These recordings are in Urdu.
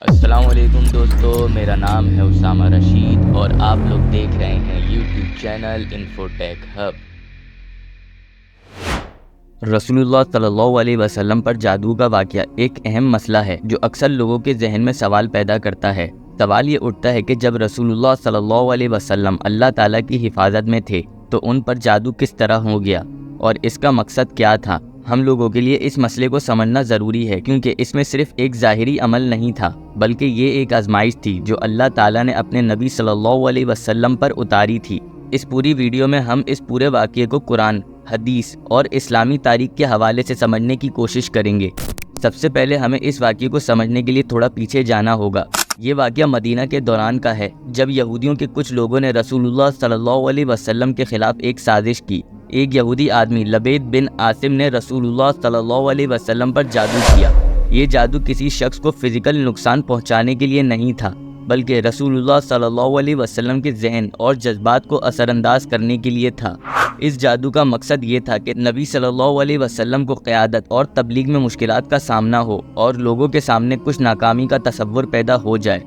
السلام علیکم دوستو، میرا نام ہے اسامہ رشید اور آپ لوگ دیکھ رہے ہیں یوٹیوب چینل انفوٹیک ہب۔ رسول اللہ صلی اللہ علیہ وسلم پر جادو کا واقعہ ایک اہم مسئلہ ہے جو اکثر لوگوں کے ذہن میں سوال پیدا کرتا ہے۔ سوال یہ اٹھتا ہے کہ جب رسول اللہ صلی اللہ علیہ وسلم اللہ تعالیٰ کی حفاظت میں تھے تو ان پر جادو کس طرح ہو گیا اور اس کا مقصد کیا تھا؟ ہم لوگوں کے لیے اس مسئلے کو سمجھنا ضروری ہے کیونکہ اس میں صرف ایک ظاہری عمل نہیں تھا بلکہ یہ ایک آزمائش تھی جو اللہ تعالیٰ نے اپنے نبی صلی اللہ علیہ وسلم پر اتاری تھی۔ اس پوری ویڈیو میں ہم اس پورے واقعے کو قرآن، حدیث اور اسلامی تاریخ کے حوالے سے سمجھنے کی کوشش کریں گے۔ سب سے پہلے ہمیں اس واقعے کو سمجھنے کے لیے تھوڑا پیچھے جانا ہوگا۔ یہ واقعہ مدینہ کے دوران کا ہے جب یہودیوں کے کچھ لوگوں نے رسول اللہ صلی اللہ علیہ وسلم کے خلاف ایک سازش کی۔ ایک یہودی آدمی لبید بن عاصم نے رسول اللہ صلی اللہ علیہ وسلم پر جادو کیا۔ یہ جادو کسی شخص کو فزیکل نقصان پہنچانے کے لیے نہیں تھا بلکہ رسول اللہ صلی اللہ علیہ وسلم کے ذہن اور جذبات کو اثر انداز کرنے کے لیے تھا۔ اس جادو کا مقصد یہ تھا کہ نبی صلی اللہ علیہ وسلم کو قیادت اور تبلیغ میں مشکلات کا سامنا ہو اور لوگوں کے سامنے کچھ ناکامی کا تصور پیدا ہو جائے۔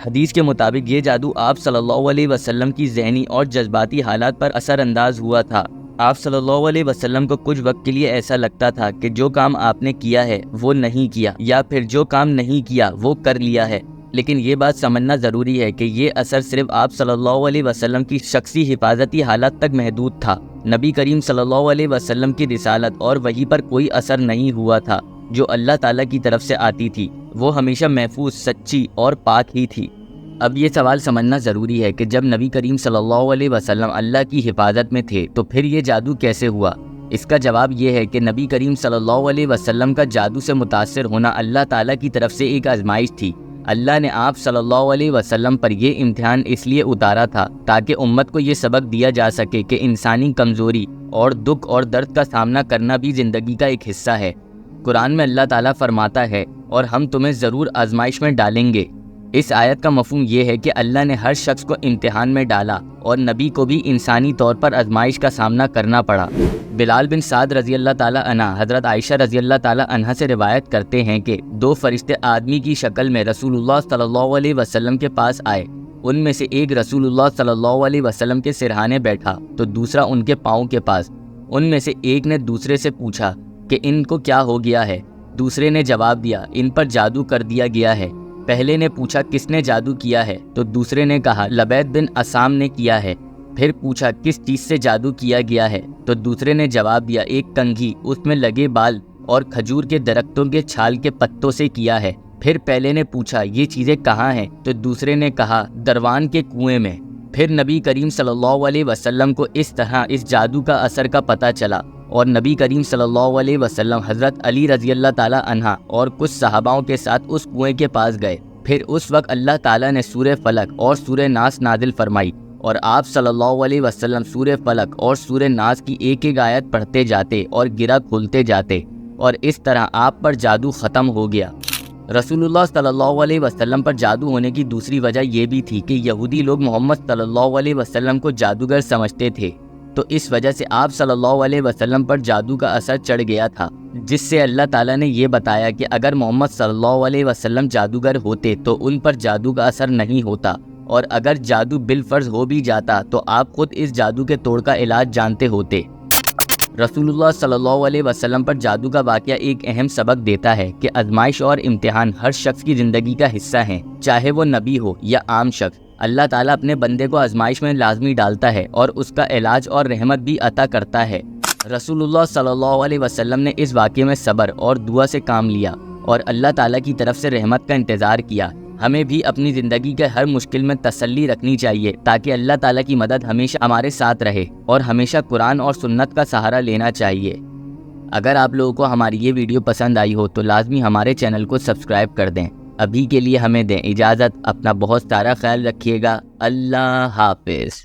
حدیث کے مطابق یہ جادو آپ صلی اللہ علیہ وسلم کی ذہنی اور جذباتی حالات پر اثر انداز ہوا تھا۔ آپ صلی اللہ علیہ وسلم کو کچھ وقت کے لیے ایسا لگتا تھا کہ جو کام آپ نے کیا ہے وہ نہیں کیا، یا پھر جو کام نہیں کیا وہ کر لیا ہے۔ لیکن یہ بات سمجھنا ضروری ہے کہ یہ اثر صرف آپ صلی اللہ علیہ وسلم کی شخصی حفاظتی حالات تک محدود تھا۔ نبی کریم صلی اللہ علیہ وسلم کی رسالت اور وحی پر کوئی اثر نہیں ہوا تھا جو اللہ تعالیٰ کی طرف سے آتی تھی۔ وہ ہمیشہ محفوظ، سچی اور پاک ہی تھی۔ اب یہ سوال سمجھنا ضروری ہے کہ جب نبی کریم صلی اللہ علیہ وسلم اللہ کی حفاظت میں تھے تو پھر یہ جادو کیسے ہوا؟ اس کا جواب یہ ہے کہ نبی کریم صلی اللہ علیہ وسلم کا جادو سے متاثر ہونا اللہ تعالیٰ کی طرف سے ایک آزمائش تھی۔ اللہ نے آپ صلی اللہ علیہ وسلم پر یہ امتحان اس لیے اتارا تھا تاکہ امت کو یہ سبق دیا جا سکے کہ انسانی کمزوری اور دکھ اور درد کا سامنا کرنا بھی زندگی کا ایک حصہ ہے۔ قرآن میں اللہ تعالیٰ فرماتا ہے، اور ہم تمہیں ضرور آزمائش میں ڈالیں گے۔ اس آیت کا مفہوم یہ ہے کہ اللہ نے ہر شخص کو امتحان میں ڈالا اور نبی کو بھی انسانی طور پر آزمائش کا سامنا کرنا پڑا۔ بلال بن سعد رضی اللہ تعالیٰ عنہ حضرت عائشہ رضی اللہ تعالیٰ عنہ سے روایت کرتے ہیں کہ دو فرشتے آدمی کی شکل میں رسول اللہ صلی اللہ علیہ وسلم کے پاس آئے۔ ان میں سے ایک رسول اللہ صلی اللہ علیہ وسلم کے سرہانے بیٹھا تو دوسرا ان کے پاؤں کے پاس۔ ان میں سے ایک نے دوسرے سے پوچھا کہ ان کو کیا ہو گیا ہے؟ دوسرے نے جواب دیا، ان پر جادو کر دیا گیا ہے۔ پہلے نے پوچھا کس نے جادو کیا ہے؟ تو دوسرے نے کہا لبید بن عاصم نے کیا ہے۔ پھر پوچھا کس چیز سے جادو کیا گیا ہے؟ تو دوسرے نے جواب دیا ایک کنگھی، اس میں لگے بال اور کھجور کے درختوں کے چھال کے پتوں سے کیا ہے۔ پھر پہلے نے پوچھا یہ چیزیں کہاں ہیں؟ تو دوسرے نے کہا دروان کے کنویں میں۔ پھر نبی کریم صلی اللہ علیہ وسلم کو اس طرح اس جادو کا اثر کا پتہ چلا اور نبی کریم صلی اللہ علیہ وسلم حضرت علی رضی اللہ تعالیٰ عنہ اور کچھ صحاباؤں کے ساتھ اس کنویں کے پاس گئے۔ پھر اس وقت اللہ تعالیٰ نے سورہ فلق اور سورہ ناس نازل فرمائی اور آپ صلی اللہ علیہ وسلم سورہ فلق اور سورہ ناس کی ایک ایک آیت پڑھتے جاتے اور گرہ کھولتے جاتے اور اس طرح آپ پر جادو ختم ہو گیا۔ رسول اللہ صلی اللہ علیہ وسلم پر جادو ہونے کی دوسری وجہ یہ بھی تھی کہ یہودی لوگ محمد صلی اللہ علیہ وسلم کو جادوگر سمجھتے تھے، تو اس وجہ سے آپ صلی اللہ علیہ وسلم پر جادو کا اثر چڑھ گیا تھا، جس سے اللہ تعالیٰ نے یہ بتایا کہ اگر محمد صلی اللہ علیہ وسلم جادوگر ہوتے تو ان پر جادو کا اثر نہیں ہوتا، اور اگر جادو بالفرض ہو بھی جاتا تو آپ خود اس جادو کے توڑ کا علاج جانتے ہوتے۔ رسول اللہ صلی اللہ علیہ وسلم پر جادو کا واقعہ ایک اہم سبق دیتا ہے کہ آزمائش اور امتحان ہر شخص کی زندگی کا حصہ ہیں، چاہے وہ نبی ہو یا عام شخص۔ اللہ تعالیٰ اپنے بندے کو آزمائش میں لازمی ڈالتا ہے اور اس کا علاج اور رحمت بھی عطا کرتا ہے۔ رسول اللہ صلی اللہ علیہ وسلم نے اس واقعے میں صبر اور دعا سے کام لیا اور اللہ تعالیٰ کی طرف سے رحمت کا انتظار کیا۔ ہمیں بھی اپنی زندگی کے ہر مشکل میں تسلی رکھنی چاہیے تاکہ اللہ تعالیٰ کی مدد ہمیشہ ہمارے ساتھ رہے، اور ہمیشہ قرآن اور سنت کا سہارا لینا چاہیے۔ اگر آپ لوگوں کو ہماری یہ ویڈیو پسند آئی ہو تو لازمی ہمارے چینل کو سبسکرائب کر دیں۔ ابھی کے لیے ہمیں دیں اجازت، اپنا بہت سارا خیال رکھیے گا۔ اللہ حافظ۔